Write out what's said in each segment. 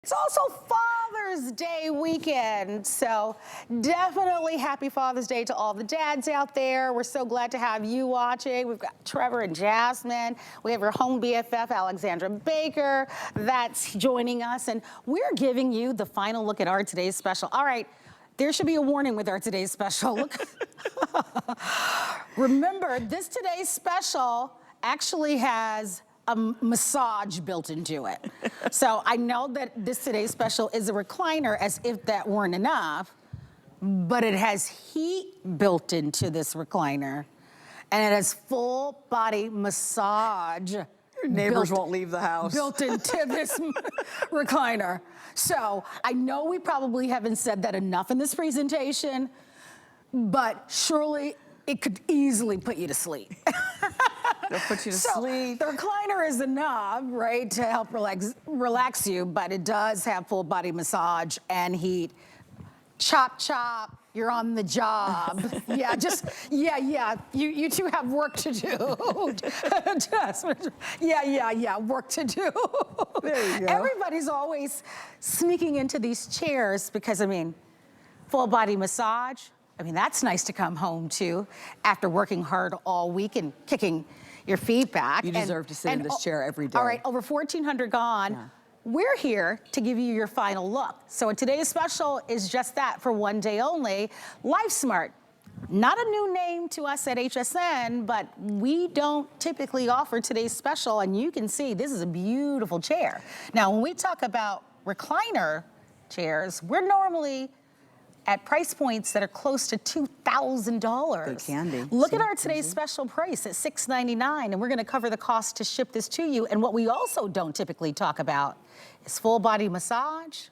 It's also Father's Day weekend, so definitely happy Father's Day to all the dads out there. We're so glad to have you watching. We've got Trevor and Jasmine. We have your home BFF, Alexandra Baker, that's joining us, and we're giving you the final look at our today's special. All right, there should be a warning with our today's special. Look. Remember, this today's special actually has a massage built into it. So I know that this today's special is a recliner, as if that weren't enough, but it has heat built into this recliner, and it has full body massage. Your neighbors won't leave the house. Built into this recliner. So I know we probably haven't said that enough in this presentation, but surely it could easily put you to sleep. They'll put you to sleep. The recliner is enough, right, to help relax you, but it does have full body massage and heat. Chop, chop, you're on the job. You two have work to do. Work to do. There you go. Everybody's always sneaking into these chairs because, I mean, full body massage, I mean, that's nice to come home to after working hard all week and kicking your feet back. You deserve to sit in this chair every day. All right, over 1,400 gone. Yeah. We're here to give you your final look. So today's special is just that, for one day only. Lifesmart, not a new name to us at HSN, but we don't typically offer today's special, and you can see this is a beautiful chair. Now, when we talk about recliner chairs, we're normally at price points that are close to $2,000. They can be. Look at our today's special price at $699, and we're gonna cover the cost to ship this to you. And what we also don't typically talk about is full body massage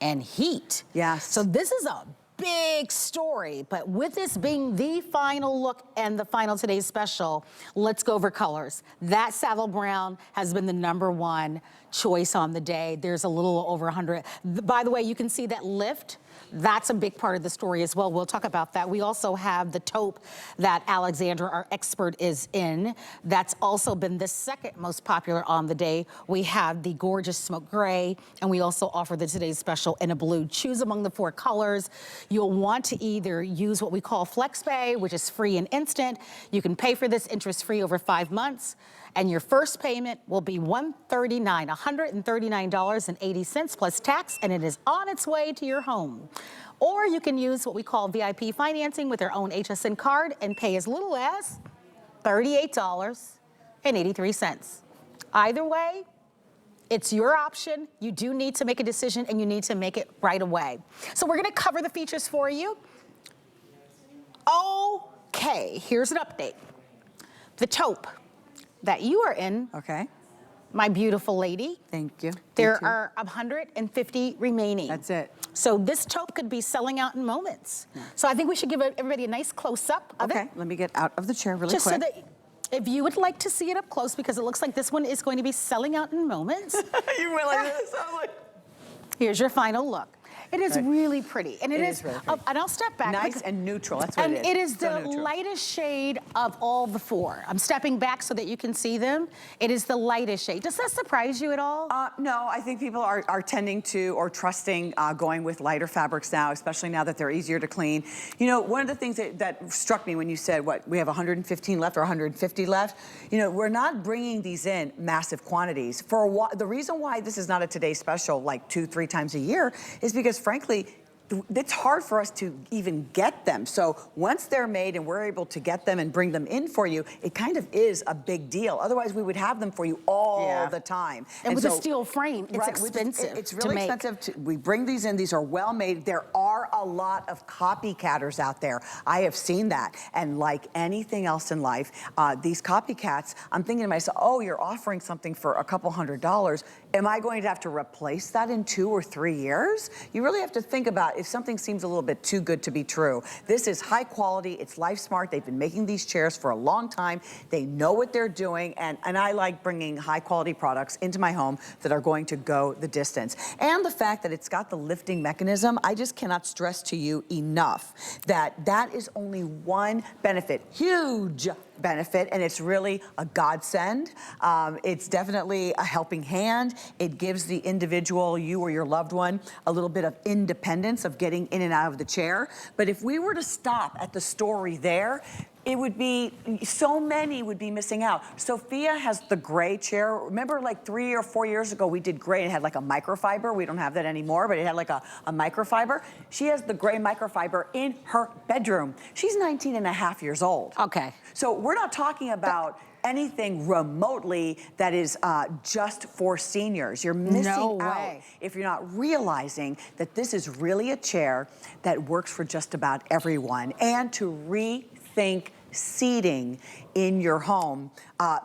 and heat. Yes. So this is a big story, but with this being the final look and the final today's special, let's go over colors. That saddle brown has been the #1 choice on the day. There's a little over 100. By the way, you can see that lift. That's a big part of the story as well. We'll talk about that. We also have the taupe that Alexandra, our expert, is in. That's also been the second most popular on the day. We have the gorgeous smoke gray, and we also offer the today's special in a blue. Choose among the 4 colors. You'll want to either use what we call FlexPay, which is free and instant. You can pay for this interest-free over 5 months. And your first payment will be $139.80 plus tax, and it is on its way to your home. Or you can use what we call VIP financing with your own HSN card and pay as little as $38.83. Either way, it's your option. You do need to make a decision, and you need to make it right away. So we're gonna cover the features for you. Okay, here's an update. The taupe that you are in, okay, my beautiful lady. Thank you. There are 150 remaining. That's it. So this taupe could be selling out in moments. Yeah. So I think we should give everybody a nice close-up of it. Okay, let me get out of the chair really just quick. So that if you would like to see it up close, because it looks like this one is going to be selling out in moments. You went like this. I was like... Here's your final look. It is really pretty, and it is really pretty. And I'll step back. Nice and neutral, that's what it is. And it is so the neutral. lightest shade of all the 4. I'm stepping back so that you can see them. It is the lightest shade. Does that surprise you at all? No, I think people are tending to, or trusting, going with lighter fabrics now, especially now that they're easier to clean. You know, one of the things that struck me when you said, what, we have 115 left or 150 left? You know, we're not bringing these in massive quantities. For a while, the reason why this is not a Today Special like 2-3 times a year is because, frankly, it's hard for us to even get them. So once they're made and we're able to get them and bring them in for you, it kind of is a big deal. Otherwise, we would have them for you all the time. And with a steel frame, it's expensive. It's really expensive. We bring these in. These are well made. There are a lot of copycatters out there. I have seen that. And like anything else in life, these copycats, I'm thinking to myself, oh, you're offering something for a couple $100. Am I going to have to replace that in 2 or 3 years? You really have to think about if something seems a little bit too good to be true. This is high quality, it's Lifesmart. They've been making these chairs for a long time. They know what they're doing, and I like bringing high quality products into my home that are going to go the distance. And the fact that it's got the lifting mechanism, I just cannot stress to you enough that that is only one benefit, huge benefit, and it's really a godsend. It's definitely a helping hand. It gives the individual, you or your loved one, a little bit of independence of getting in and out of the chair. But if we were to stop at the story there, it would be, so many would be missing out. Sophia has the gray chair. Remember like 3 or 4 years ago, we did gray and it had like a microfiber. We don't have that anymore, but it had like a microfiber. She has the gray microfiber in her bedroom. She's 19 and a half years old. Okay. So we're not talking about anything remotely that is just for seniors. You're missing out if you're not realizing that this is really a chair that works for just about everyone. And to rethink seating in your home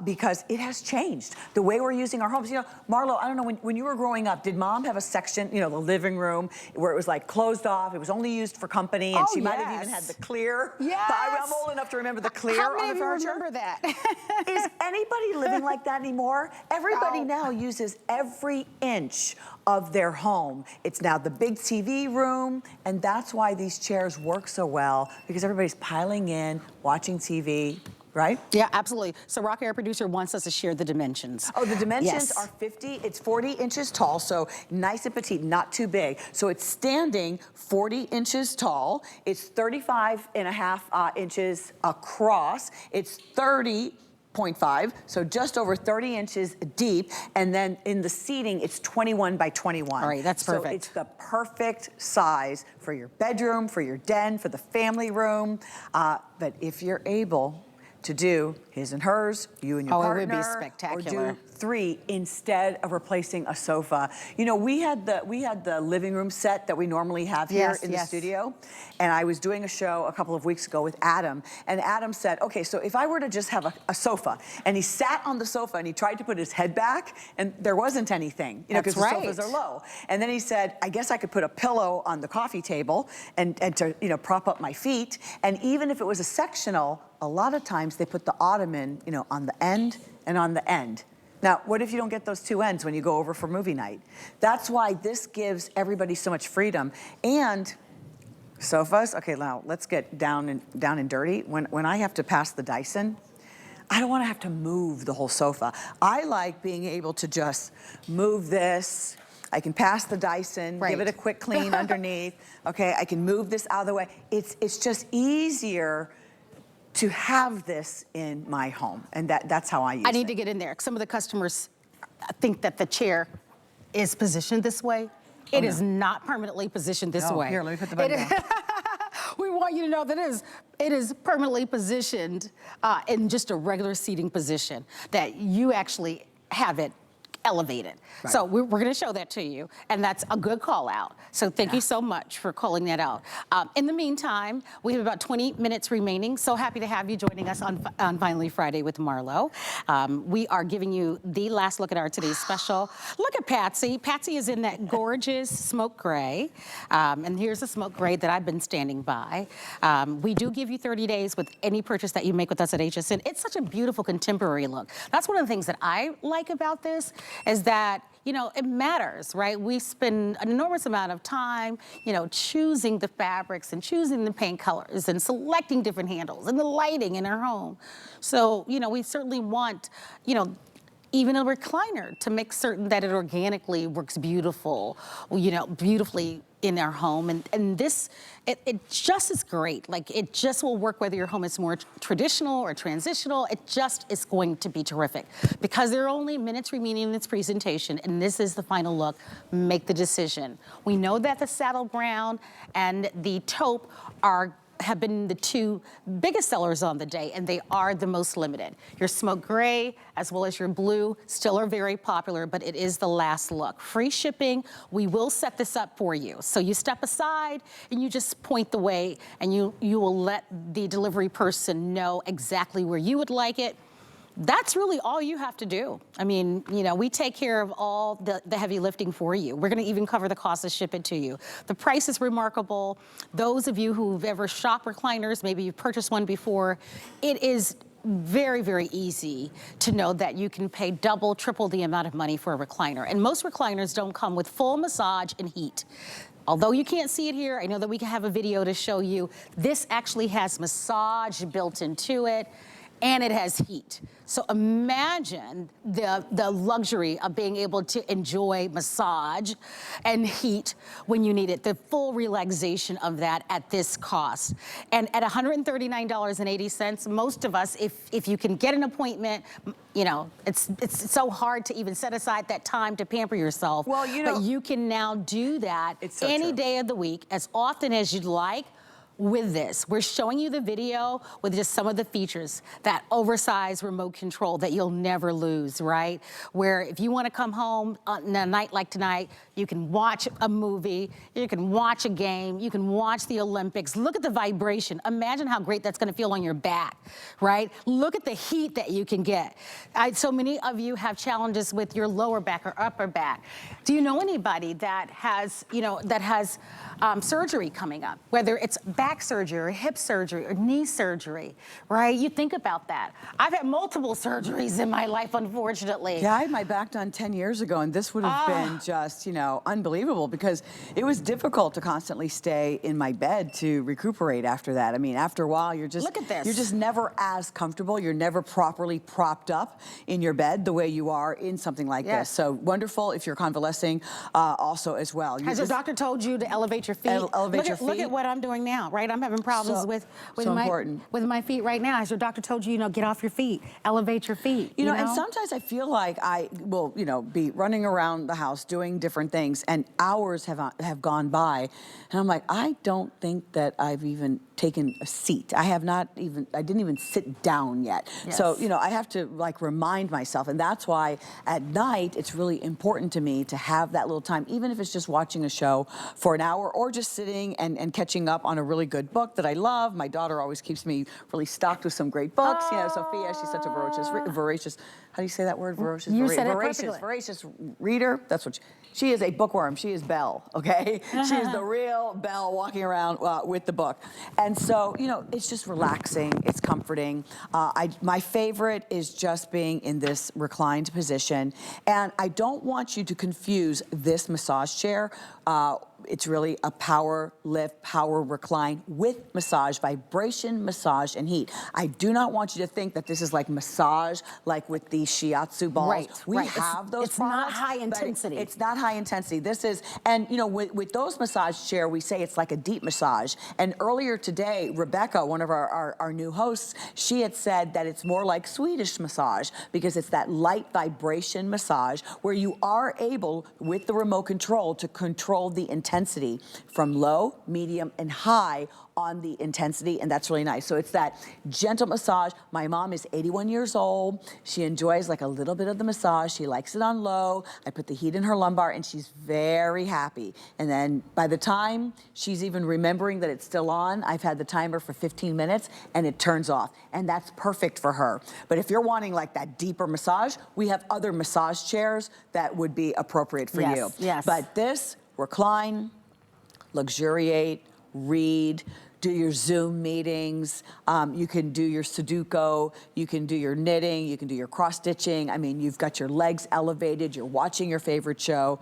because it has changed the way we're using our homes. You know, Marlo, I don't know, when you were growing up, did mom have a section, you know, the living room where it was like closed off, it was only used for company, and she might have even had the clear? Yes. I'm old enough to remember the clear on the furniture. How many of you remember that? Is anybody living like that anymore? Everybody now uses every inch of their home. It's now the big TV room, and that's why these chairs work so well, because everybody's piling in, watching TV, right? Yeah, absolutely. So Rocky, our producer, wants us to share the dimensions. Oh, the dimensions are 50, it's 40 inches tall, so nice and petite, not too big. So it's standing 40 inches tall. It's 35 and a half inches across. It's 30.5, so just over 30 inches deep, and then in the seating, it's 21 by 21. All right, that's perfect. So it's the perfect size for your bedroom, for your den, for the family room. But if you're able to do his and hers, you and your partner, it would be spectacular. or do 3 instead of replacing a sofa. You know, we had the living room set that we normally have here in the studio, and I was doing a show a couple of weeks ago with Adam, and Adam said, okay, so if I were to just have a sofa, and he sat on the sofa and he tried to put his head back, and there wasn't anything, you know, because the sofas are low. And then he said, I guess I could put a pillow on the coffee table and to, you know, prop up my feet, and even if it was a sectional, a lot of times they put the ottoman, you know, on the end and on the end. Now, what if you don't get those 2 ends when you go over for movie night? That's why this gives everybody so much freedom. And sofas, okay, now let's get down and dirty. When I have to pass the Dyson, I don't want to have to move the whole sofa. I like being able to just move this. I can pass the Dyson, give it a quick clean underneath. Okay, I can move this out of the way. It's just easier to have this in my home, and that's how I use it. I need to get in there. Some of the customers think that the chair is positioned this way. It is not permanently positioned this way. Here, let me put the button down. We want you to know that it is permanently positioned in just a regular seating position, that you actually have it elevated. Right. So we're going to show that to you, and that's a good call out. So thank you so much for calling that out. In the meantime, we have about 20 minutes remaining. So happy to have you joining us on Finally Friday with Marlo. We are giving you the last look at our today's special. Look at Patsy. Patsy is in that gorgeous smoke gray, and here's the smoke gray that I've been standing by. We do give you 30 days with any purchase that you make with us at HSN. It's such a beautiful contemporary look. That's one of the things that I like about this, is that, you know, it matters, right? We spend an enormous amount of time, you know, choosing the fabrics and choosing the paint colors and selecting different handles and the lighting in our home. So, you know, we certainly want, you know, even a recliner to make certain that it organically works beautifully in our home. And this, it just is great. Like, it just will work whether your home is more traditional or transitional. It just is going to be terrific. Because there are only minutes remaining in this presentation, and this is the final look, make the decision. We know that the saddle brown and the taupe have been the 2 biggest sellers on the day, and they are the most limited. Your smoke gray as well as your blue still are very popular, but it is the last look. Free shipping. We will set this up for you. So you step aside and you just point the way, and you will let the delivery person know exactly where you would like it. That's really all you have to do. I mean, you know, we take care of all the heavy lifting for you. We're gonna even cover the cost to ship it to you. The price is remarkable. Those of you who've ever shopped recliners, maybe you've purchased one before, it is very, very easy to know that you can pay double, triple the amount of money for a recliner. And most recliners don't come with full massage and heat. Although you can't see it here, I know that we can have a video to show you. This actually has massage built into it. and it has heat. So imagine the luxury of being able to enjoy massage and heat when you need it, the full relaxation of that at this cost. And at $139.80, most of us, if you can get an appointment, you know, it's so hard to even set aside that time to pamper yourself. Well, you know, but you can now do that so any true. day of the week, as often as you'd like. With this, we're showing you the video with just some of the features, that oversized remote control that you'll never lose, right? Where if you want to come home on a night like tonight, you can watch a movie, you can watch a game, you can watch the Olympics. Look at the vibration. Imagine how great that's going to feel on your back, right? Look at the heat that you can get. So many of you have challenges with your lower back or upper back. Do you know anybody that has, surgery coming up, whether it's back surgery or hip surgery or knee surgery, right? You think about that. I've had multiple surgeries in my life, unfortunately. Yeah, I had my back done 10 years ago, and this would have been just, unbelievable, because it was difficult to constantly stay in my bed to recuperate after that. I mean, after a while, you're just... Look at this. You're just never as comfortable. You're never properly propped up in your bed the way you are in something like this. So wonderful if you're convalescing also as well. Has your doctor told you to elevate your feet? Elevate your feet. Look at what I'm doing now, right? I'm having problems with my feet right now. Has your doctor told you, get off your feet, elevate your feet? You know, and sometimes I feel like I will, be running around the house doing different things, and hours have gone by, and I'm like, I don't think that I've even taken a seat. I didn't even sit down yet. Yes. So, I have to remind myself, and that's why at night it's really important to me to have that little time, even if it's just watching a show for an hour or just sitting and catching up on a really good book that I love. My daughter always keeps me really stocked with some great books. Sophia, she's such a voracious, how do you say that word? Voracious? You said it perfectly. Voracious reader. That's what she is, a bookworm. She is Belle, okay? She is the real Belle walking around with the book. And so, it's just relaxing. It's comforting. My favorite is just being in this reclined position. And I don't want you to confuse this massage chair. It's really a power lift, power recline with massage, vibration, massage, and heat. I do not want you to think that this is like massage, like with the shiatsu balls. Right, we have those It's products, not high intensity. It's not high intensity. This is, and with those massage chair, we say it's like a deep massage. And earlier today, Rebecca, one of our new hosts, she had said that it's more like Swedish massage, because it's that light vibration massage where you are able, with the remote control, to control the intensity from low, medium, and high on the intensity, and that's really nice. So it's that gentle massage. My mom is 81 years old. She enjoys a little bit of the massage. She likes it on low. I put the heat in her lumbar, and she's very happy. And then by the time she's even remembering that it's still on, I've had the timer for 15 minutes, and it turns off. And that's perfect for her. But if you're wanting that deeper massage, we have other massage chairs that would be appropriate for you. Yes. But this, recline, luxuriate, read, do your Zoom meetings, you can do your Sudoku, you can do your knitting, you can do your cross-stitching. I mean, you've got your legs elevated, you're watching your favorite show.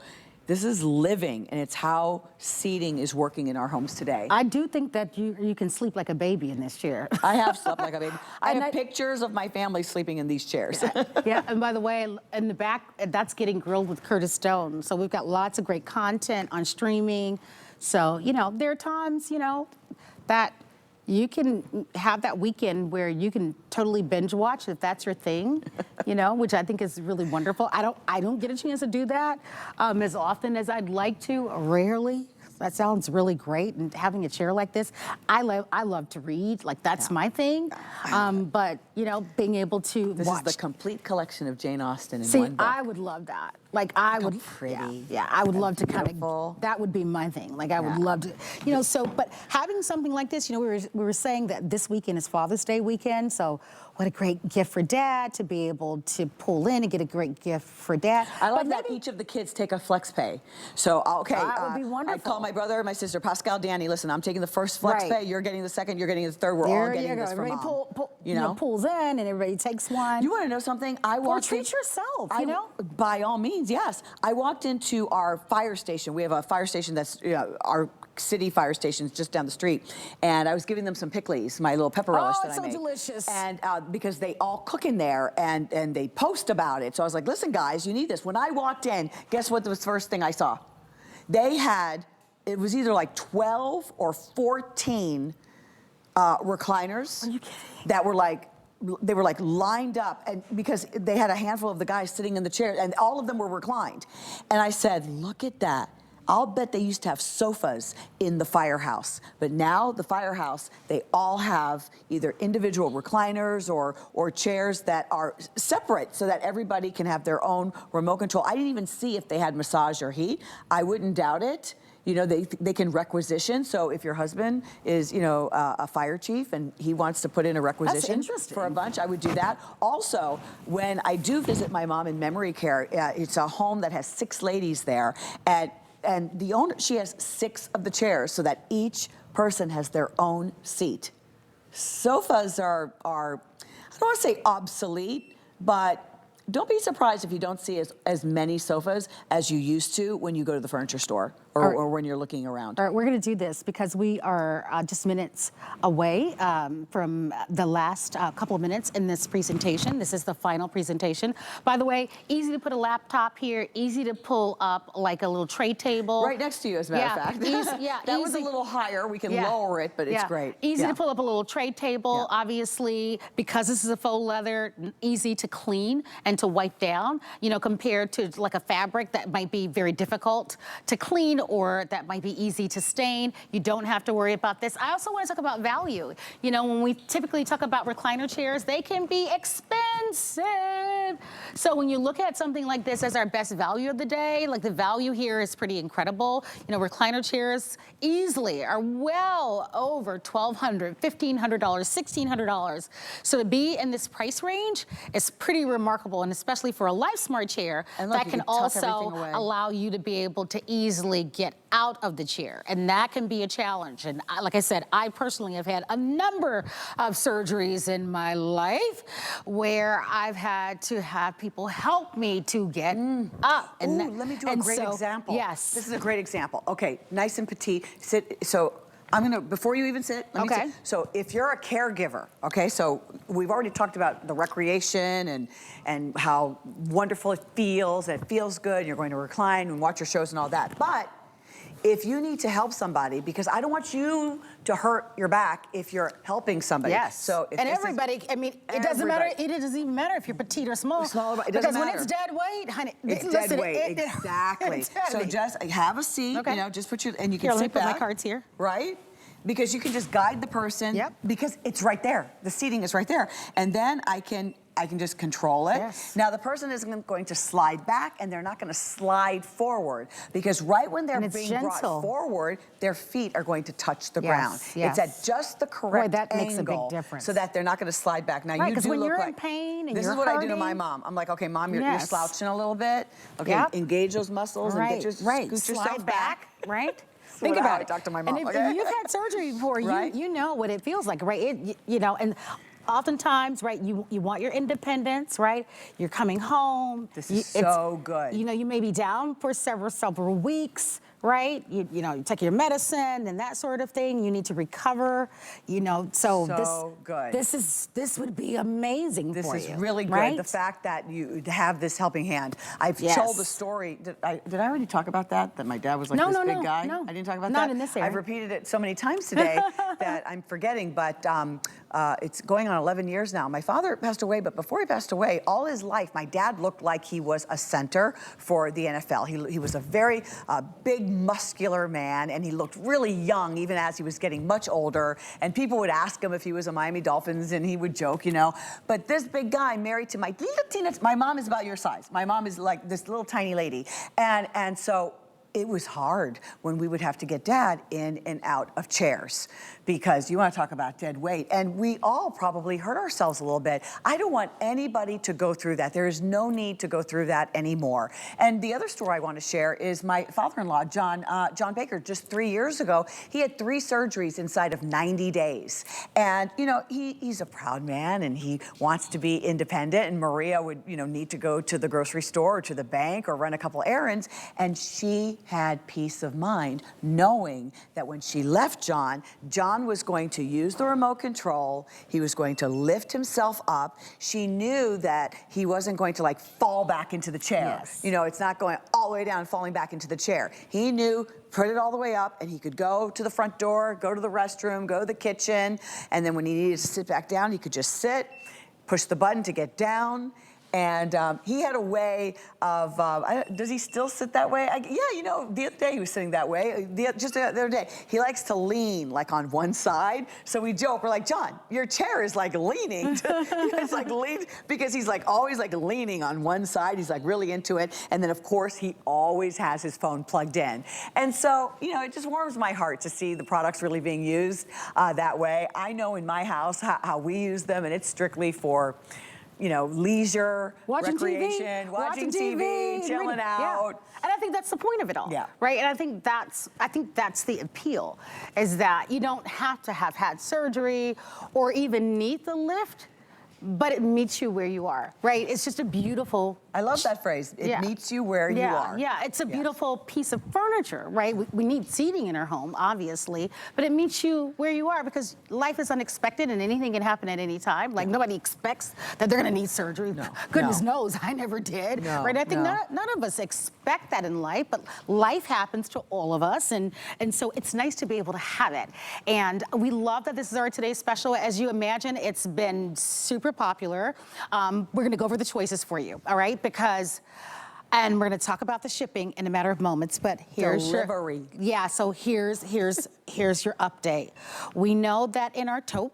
This is living, and it's how seating is working in our homes today. I do think that you can sleep like a baby in this chair. I have slept like a baby. I have pictures of my family sleeping in these chairs. Yeah, and by the way, in the back, that's Getting Grilled with Curtis Stone. So we've got lots of great content on streaming. So, there are times, that you can have that weekend where you can totally binge watch if that's your thing, which I think is really wonderful. I don't get a chance to do that as often as I'd like to, rarely. That sounds really great, and having a chair like this, I love to read, that's my thing. But being able to watch. This is the complete collection of Jane Austen in See, one book. I would love that. I would. Pretty. Yeah, I would love to kind beautiful. of. That would be my thing. I would love to. So, but having something like this, we were saying that this weekend is Father's Day weekend. So, what a great gift for Dad to be able to pull in and get a great gift for Dad. I like that each of the kids take a flex pay. So, okay. That would be wonderful. I'd call my brother and my sister, Pascal, Danny, listen, I'm taking the first flex pay, you're getting the second, you're getting the third, we're all getting this from Mom. Everybody pulls in and everybody takes one. You want to know something? Or treat yourself, By all means. means, yes. I walked into our fire station. We have a fire station that's, our city fire station is just down the street. And I was giving them some pickles, my little pepper relish that I so made. delicious. And because they all cook in there and they post about it. So I was like, listen, guys, you need this. When I walked in, guess what was the first thing I saw? They had, it was either like 12 or 14 recliners. Are you kidding? That were like, they were like lined up, and because they had a handful of the guys sitting in the chairs, and all of them were reclined. And I said, look at that. I'll bet they used to have sofas in the firehouse, but now the firehouse, they all have either individual recliners or chairs that are separate so that everybody can have their own remote control. I didn't even see if they had massage or heat. I wouldn't doubt it. You know, they can requisition. So if your husband is, a fire chief and he wants to put in a requisition for a bunch, I would do that. Also, when I do visit my mom in memory care, it's a home that has 6 ladies there, and the owner, she has 6 of the chairs so that each person has their own seat. Sofas are I don't want to say obsolete, but don't be surprised if you don't see as many sofas as you used to when you go to the furniture store or when you're looking around. All right, we're going to do this because we are just minutes away from the last couple of minutes in this presentation. This is the final presentation. By the way, easy to put a laptop here, easy to pull up like a little tray table. Right next to you, as a matter of fact. That was a little higher. We can lower it, but it's great. Easy to pull up a little tray table, obviously, because this is a faux leather, easy to clean and to wipe down, compared to like a fabric that might be very difficult to clean or that might be easy to stain. You don't have to worry about this. I also want to talk about value. When we typically talk about recliner chairs, they can be expensive. So when you look at something like this as our best value of the day, like the value here is pretty incredible. Recliner chairs easily are well over $1,200, $1,500, $1,600. So to be in this price range is pretty remarkable, and especially for a Lifesmart chair, that can also allow you to be able to easily get out of the chair, and that can be a challenge. And like I said, I personally have had a number of surgeries in my life where I've had to have people help me to get up. And let me do a great example. Yes. This is a great example. Okay, nice and petite. Sit. So I'm gonna, before you even sit, let me sit. So if you're a caregiver, okay, so we've already talked about the recreation and how wonderful it feels good, you're going to recline and watch your shows and all that. But if you need to help somebody, because I don't want you to hurt your back if you're helping somebody. Yes. So if everybody, it doesn't matter. It doesn't even matter if you're petite or small. It doesn't because matter. when it's dead weight, honey, it's dead weight. Exactly. So just have a seat. Just put your, and you can sit back. Let me put my cards here. Right. Because you can just guide the person. Yep. Because it's right there. The seating is right there, and then I can just control it. Yes. Now the person isn't going to slide back, and they're not going to slide forward, because right when they're being brought forward, their feet are going to touch the ground. Yes. It's at just the correct that angle, makes a big difference. so that they're not going to slide back. Now you do when look you're like in pain and this you're is what I do to hurting. my mom. I'm like, okay, mom, you're slouching a little bit. Okay, engage those muscles and get your scoot yourself slide back. Right. Think about it. Talk to my mom. And if you've had surgery before, you know what it feels like, right? And oftentimes, right, you want your independence, right? You're coming home. This is so good. You may be down for several weeks, right? You take your medicine and that sort of thing. You need to recover, so good. This would be amazing for you. This is really good. Right? The fact that you have this helping hand. I've told the story. Did I already talk about that? That my dad was like this big guy? No, I didn't talk about that? Not in this area. I've repeated it so many times today that I'm forgetting, but it's going on 11 years now. My father passed away, but before he passed away, all his life, my dad looked like he was a center for the NFL. He was a very big, muscular man, and he looked really young even as he was getting much older, and people would ask him if he was a Miami Dolphins, and he would joke, But this big guy married to my little my mom is about your size. My mom is like this little tiny lady, and so it was hard when we would have to get Dad in and out of chairs, because you want to talk about dead weight. And we all probably hurt ourselves a little bit. I don't want anybody to go through that. There is no need to go through that anymore. And the other story I want to share is my father-in-law, John Baker. Just 3 years ago, he had 3 surgeries inside of 90 days. And, you know, he's a proud man and he wants to be independent. And Maria would, you know, need to go to the grocery store or to the bank or run a couple errands. And she had peace of mind knowing that when she left John was going to use the remote control. He was going to lift himself up. She knew that he wasn't going to like fall back into the chair. Yes. You know, it's not going all the way down and falling back into the chair. He knew, put it all the way up, and he could go to the front door, go to the restroom, go to the kitchen, and then when he needed to sit back down, he could just sit, push the button to get down. And he had a way of, does he still sit that way? Yeah, you know, the other day he was sitting that way. Just the other day, he likes to lean like on one side. So we joke, we're like, John, your chair is like leaning. It's like lean, because he's like always like leaning on one side. He's like really into it. And then of course he always has his phone plugged in. And so, you know, it just warms my heart to see the products really being used that way. I know in my house how we use them, and it's strictly for, you know, leisure, watching recreation, TV, watching TV, chilling out. Yeah. And I think that's the point of it all, Yeah. right? And I think that's the appeal, is that you don't have to have had surgery or even need the lift, but it meets you where you are, right? It's just a beautiful. I love that phrase. It meets you where you are. Yeah, it's a beautiful piece of furniture, right? We need seating in our home, obviously, but it meets you where you are, because life is unexpected and anything can happen at any time. Like nobody expects that they're gonna need surgery. No. Goodness knows, I never did, right? I think none of us expect that in life, but life happens to all of us, and so it's nice to be able to have it. And we love that this is our today's special. As you imagine, it's been super popular. We're gonna go over the choices for you, all right? And we're gonna talk about the shipping in a matter of moments, but here's delivery. So here's your update. We know that in our taupe,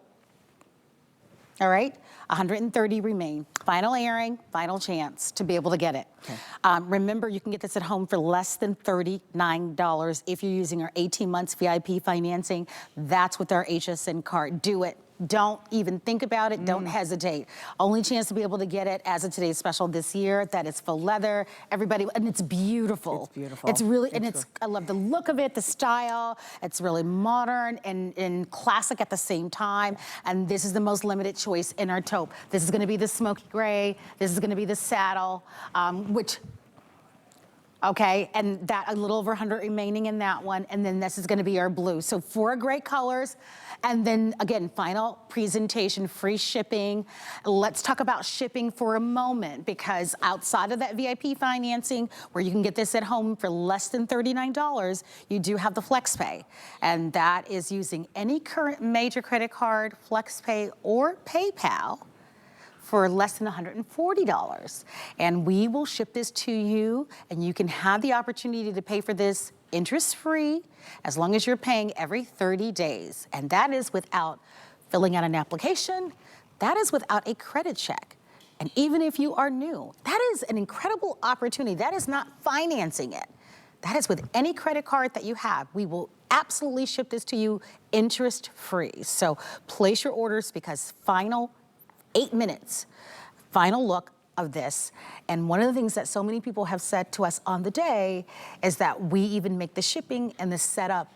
all right, 130 remain. Final airing, final chance to be able to get it. Okay. Remember, you can get this at home for less than $39 if you're using our 18 months VIP financing. That's with our HSN card. Do it. Don't even think about it. Don't hesitate. Only chance to be able to get it as of today's special this year. That is faux leather. Everybody, and it's beautiful. It's beautiful. It's really, I love the look of it, the style. It's really modern and classic at the same time. And this is the most limited choice in our taupe. This is gonna be the smoky gray. This is gonna be the saddle, okay, and that a little over 100 remaining in that one, and then this is gonna be our blue. So 4 great colors, and then again, final presentation, free shipping. Let's talk about shipping for a moment, because outside of that VIP financing, where you can get this at home for less than $39, you do have the FlexPay, and that is using any current major credit card, FlexPay, or PayPal, for less than $140. And we will ship this to you, and you can have the opportunity to pay for this interest-free as long as you're paying every 30 days. And that is without filling out an application. That is without a credit check. And even if you are new, that is an incredible opportunity. That is not financing it. That is with any credit card that you have. We will absolutely ship this to you interest-free. So place your orders, because final 8 minutes, final look of this. And one of the things that so many people have said to us on the day is that we even make the shipping and the setup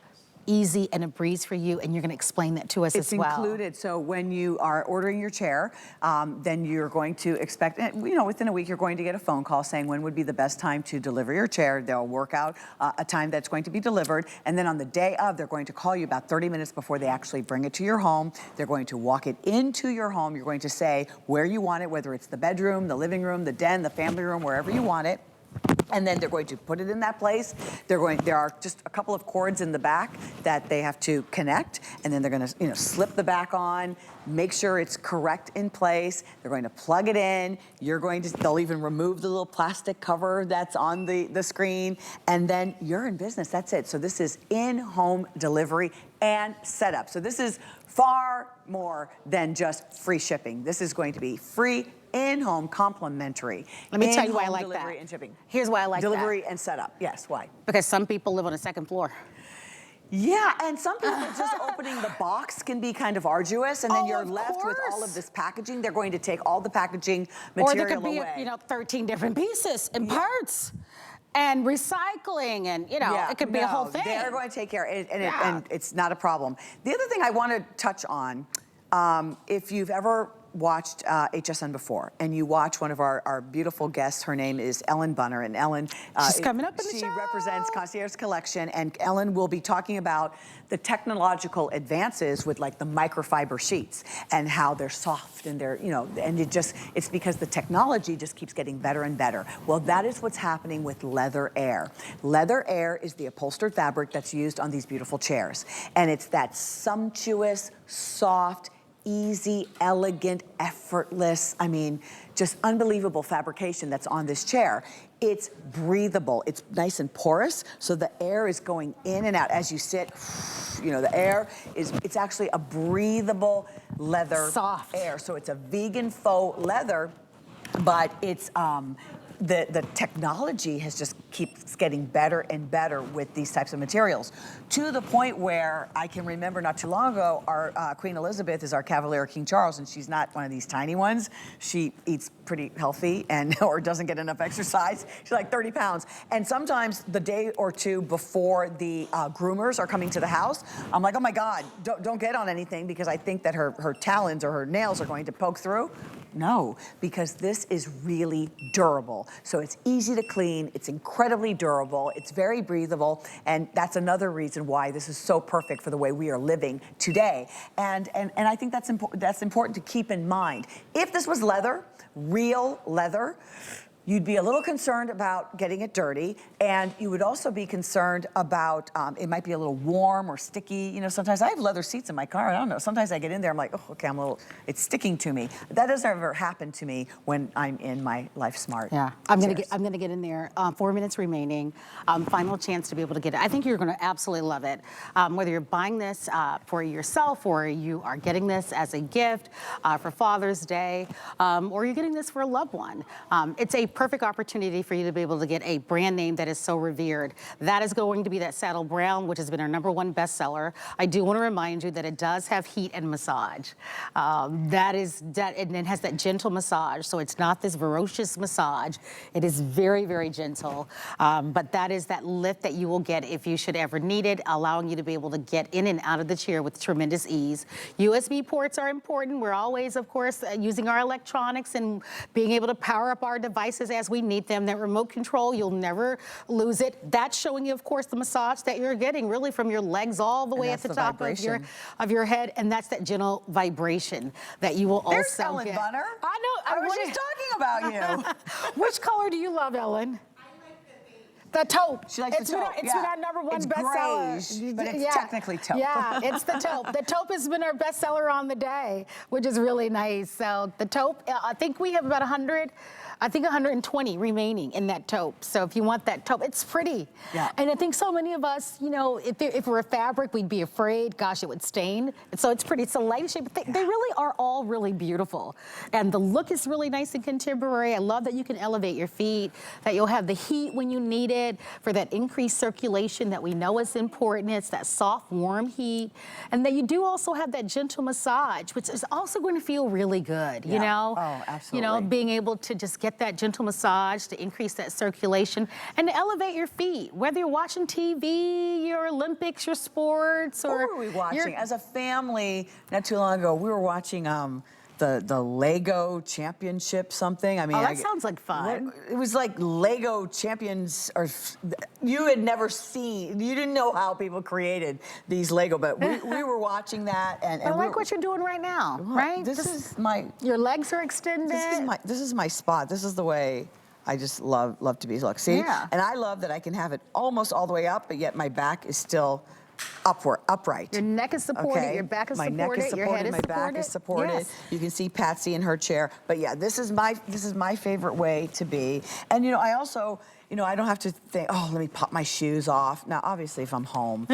easy and a breeze for you, and you're gonna explain that to us as well. It's included, so when you are ordering your chair, then you're going to expect, you know, within a week you're going to get a phone call saying when would be the best time to deliver your chair. They'll work out a time that's going to be delivered, and then on the day of, they're going to call you about 30 minutes before they actually bring it to your home. They're going to walk it into your home. You're going to say where you want it, whether it's the bedroom, the living room, the den, the family room, wherever you want it. And then they're going to put it in that place. There are just a couple of cords in the back that they have to connect, and then they're going to, you know, slip the back on, make sure it's correct in place. They're going to plug it in. They'll even remove the little plastic cover that's on the screen, and then you're in business. That's it. So this is in-home delivery and setup. So this is far more than just free shipping. This is going to be free in-home complimentary. Let me tell you why I In-home like delivery that. and shipping. Here's why I like that. Delivery and setup. Yes, why? Because some people live on a second floor. Yeah, and some people just opening the box can be kind of arduous, and then Oh, you're of left with all course. of this packaging. They're going to take all the packaging Or material there could be, away. 13 different pieces and parts and recycling and, it could be a whole thing. They're going to take care of it, and, Yeah. and it's not a problem. The other thing I want to touch on, if you've ever watched HSN before, and you watch one of our beautiful guests, her name is Ellen Bunner, and Ellen, She's coming up in the show. She represents Concierge Collection, and Ellen will be talking about the technological advances with like the microfiber sheets and how they're soft and they're, and it's because the technology just keeps getting better and better. Well, that is what's happening with Leather Air. Leather Air is the upholstered fabric that's used on these beautiful chairs, and it's that sumptuous, soft, easy, elegant, effortless, just unbelievable fabrication that's on this chair. It's breathable, it's nice and porous, so the air is going in and out as you sit. The air it's actually a breathable leather Soft air. So it's a vegan faux leather, but it's the technology just keeps getting better and better with these types of materials, to the point where I can remember not too long ago, our Queen Elizabeth is our Cavalier King Charles, and she's not one of these tiny ones. She eats pretty healthy or doesn't get enough exercise. She's like 30 pounds. And sometimes the day or two before the groomers are coming to the house, I'm like, oh my God, don't get on anything, because I think that her talons or her nails are going to poke through. No, because this is really durable. So it's easy to clean, it's incredibly durable, it's very breathable, and that's another reason why this is so perfect for the way we are living today. And I think that's important to keep in mind. If this was leather, real leather, you'd be a little concerned about getting it dirty, and you would also be concerned about it might be a little warm or sticky. Sometimes I have leather seats in my car. I don't know. Sometimes I get in there, I'm like, oh, okay, it's sticking to me. That doesn't ever happen to me when I'm in my Lifesmart. Yeah, I'm gonna get in there. 4 minutes remaining. Final chance to be able to get it. I think you're gonna absolutely love it. Whether you're buying this for yourself, or you are getting this as a gift for Father's Day, or you're getting this for a loved one, it's a perfect opportunity for you to be able to get a brand name that is so revered. That is going to be that saddle brown, which has been our #1 bestseller. I do want to remind you that it does have heat and massage. And it has that gentle massage, so it's not this ferocious massage. It is very, very gentle, but that is that lift that you will get if you should ever need it, allowing you to be able to get in and out of the chair with tremendous ease. USB ports are important. We're always, of course, using our electronics and being able to power up our devices as we need them. That remote control, you'll never lose it. That's showing you, of course, the massage that you're getting, really from your legs all the way at the top of your head, and that's that gentle vibration that you will There's also Ellen get. Bunner. I know. I was just talking about you. Which color do you love, Ellen? The taupe. She likes the taupe. It's been our #1 bestseller. Grayish, but it's technically taupe. Yeah, it's the taupe. The taupe has been our bestseller on the day, which is really nice. So the taupe, I think we have about 120 remaining in that taupe. So if you want that taupe, it's pretty. Yeah. And I think so many of us, if we're a fabric, we'd be afraid, gosh, it would stain. And so it's pretty. It's a light shade, but they really are all really beautiful. And the look is really nice and contemporary. I love that you can elevate your feet, that you'll have the heat when you need it for that increased circulation that we know is important. It's that soft, warm heat. And that you do also have that gentle massage, which is also going to feel really good, Oh, absolutely. being able to just get that gentle massage to increase that circulation and to elevate your feet, whether you're watching TV, your Olympics, your sports, or what were we watching? As a family, not too long ago, we were watching the Lego Championship something. That sounds like fun. It was like Lego Champions, or you had never seen, you didn't know how people created these Lego, but we were watching that. And I like what you're doing right now, right? This is my... Your legs are extended. This is my spot. This is the way I just love to be. Look, see? Yeah. And I love that I can have it almost all the way up, but yet my back is still upright. Your neck is supported, okay? your back is my supported, neck is supported, your head is my supported. back is supported. Yes. You can see Patsy in her chair. But yeah, this is my favorite way to be. And I also, I don't have to think, oh, let me pop my shoes off. Now, obviously, if I'm home,